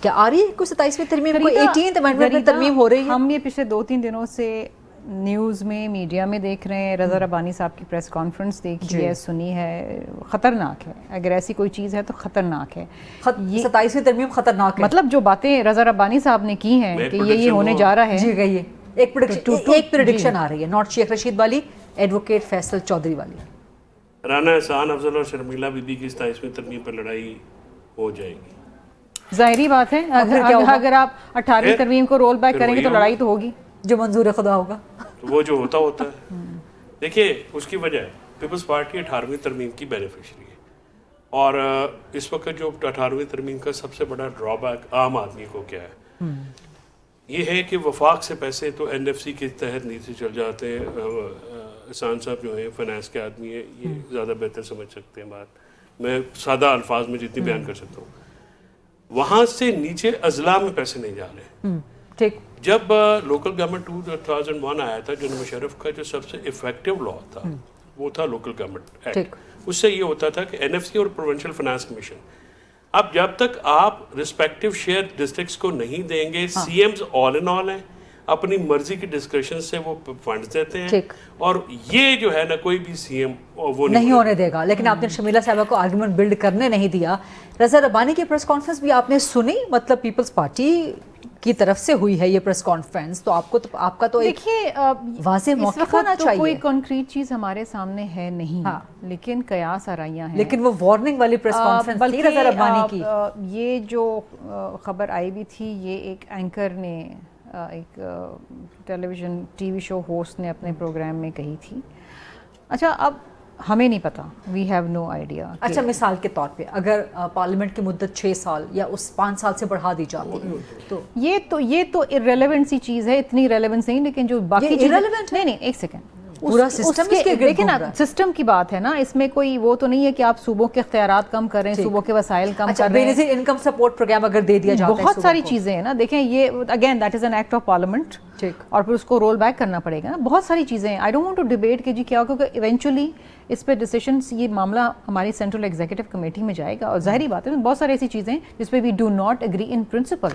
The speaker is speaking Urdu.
کیا آ رہی ہے کوئی 27ویں ترمیم، کوئی 18th امینڈمنٹ میں ترمیم ہو رہی ہے؟ ہم یہ پچھلے 2-3 دنوں سے نیوز میں میڈیا میں دیکھ رہے ہیں، رضا ربانی صاحب کی پریس کانفرنس دیکھی ہے، سنی ہے، خطرناک ہے. اگر ایسی کوئی چیز ہے تو خطرناک ہے. 27ویں ترمیم خطرناک ہے، مطلب جو باتیں رضا ربانی صاحب نے کی ہیں کہ یہ ہونے جا رہا ہے. جی گئی ہے ایک پریڈکشن آ رہی ہے، ناٹ شیخ رشید والی، ایڈوکیٹ فیصل چودھری والی. رانا احسان افضل اور شرمیلہ بی بی کی 27ویں ترمیم پر لڑائی ہو جائے گی. ظاہری بات ہے اگر آپ 18ویں ترمیم کو رول بیک کریں گے تو لڑائی تو ہوگی، جو منظور خدا ہوگا تو وہ جو ہوتا ہے. دیکھیے اس کی وجہ ہے پیپلز پارٹی 18ویں ترمیم کی بینیفیشری ہے، اور اس وقت جو 18ویں ترمیم کا سب سے بڑا ڈرا بیک عام آدمی کو کیا ہے، یہ ہے کہ وفاق سے پیسے تو این ایف سی کے تحت نیچے چل جاتے ہیں. احسان صاحب جو ہیں فائنانس کے آدمی ہیں، یہ زیادہ بہتر سمجھ سکتے ہیں بات، میں سادہ الفاظ میں جتنی بیان کر سکتا ہوں. وہاں سے نیچے اضلاع میں پیسے نہیں جا رہے. ٹھیک، جب لوکل گورنمنٹ 2001 آیا تھا، جناب مشرف کا جو سب سے افیکٹو لا تھا وہ تھا لوکل گورنمنٹ ایکٹ. اس سے یہ ہوتا تھا کہ این ایف سی اور پروونشل فائنانس کمیشن، اب جب تک آپ رسپیکٹو شیئر ڈسٹرکٹس کو نہیں دیں گے، سی ایمز آل ان آل ہیں، اپنی مرضی کی ڈسکریشن سے وہ فنڈز دیتے ہیں، اور یہ جو ہے نا کوئی بھی سی ایم وہ نہیں ہونے دے گا. لیکن آپ نے شمیلہ صاحبہ کو آرگومنٹ بلڈ کرنے نہیں دیا. رضا ربانی کی پریس کانفرنس بھی آپ نے سنی، مطلب پیپلز پارٹی کی طرف سے ہوئی ہے یہ پریس کانفرنس، تو آپ کا تو ایک واضح موقف ہونا چاہیے. کوئی کنکریٹ چیز ہمارے سامنے ہے نہیں، لیکن قیاس آرائیاں ہیں. لیکن وہ وارننگ والی پریس کانفرنس تھی رضا ربانی کی. یہ جو خبر آئی بھی تھی، یہ ایک اینکر نے، ایک ٹیلی ویژن ٹی وی شو ہوسٹ نے اپنے پروگرام میں کہی تھی. اچھا، اب ہمیں نہیں پتا، وی ہیو نو آئیڈیا. اچھا، مثال کے طور پہ اگر پارلیمنٹ کی مدت 6 سال یا اس 5 سال سے بڑھا دی جاتی تو یہ تو ارریلیونٹ سی چیز ہے، اتنی ریلیونس نہیں. لیکن جو باقی نہیں، ایک سیکنڈ، پورا سسٹم دیکھیں نا، سسٹم کی بات ہے نا، اس میں کوئی وہ تو نہیں ہے کہ آپ صوبوں کے اختیارات کم کر رہے ہیں، صوبوں کے وسائل کم کر رہے ہیں. بے نظیر انکم سپورٹ پروگرام اگر دے دیا جاتا ہے، بہت ساری چیزیں ہیں نا. دیکھیں یہ again that is an act of parliament, اور پھر اس کو رول بیک کرنا پڑے گا نا. بہت ساری چیزیں ہیں. I don't want to debate کہ جی کیا ہو، کیونکہ ایونچولی اس پہ ڈیسیشنس، یہ معاملہ ہماری سینٹرل ایگزیکٹو کمیٹی میں جائے گا، اور ظاہری بات ہے بہت ساری ایسی چیزیں جس پہ we do not agree in principal.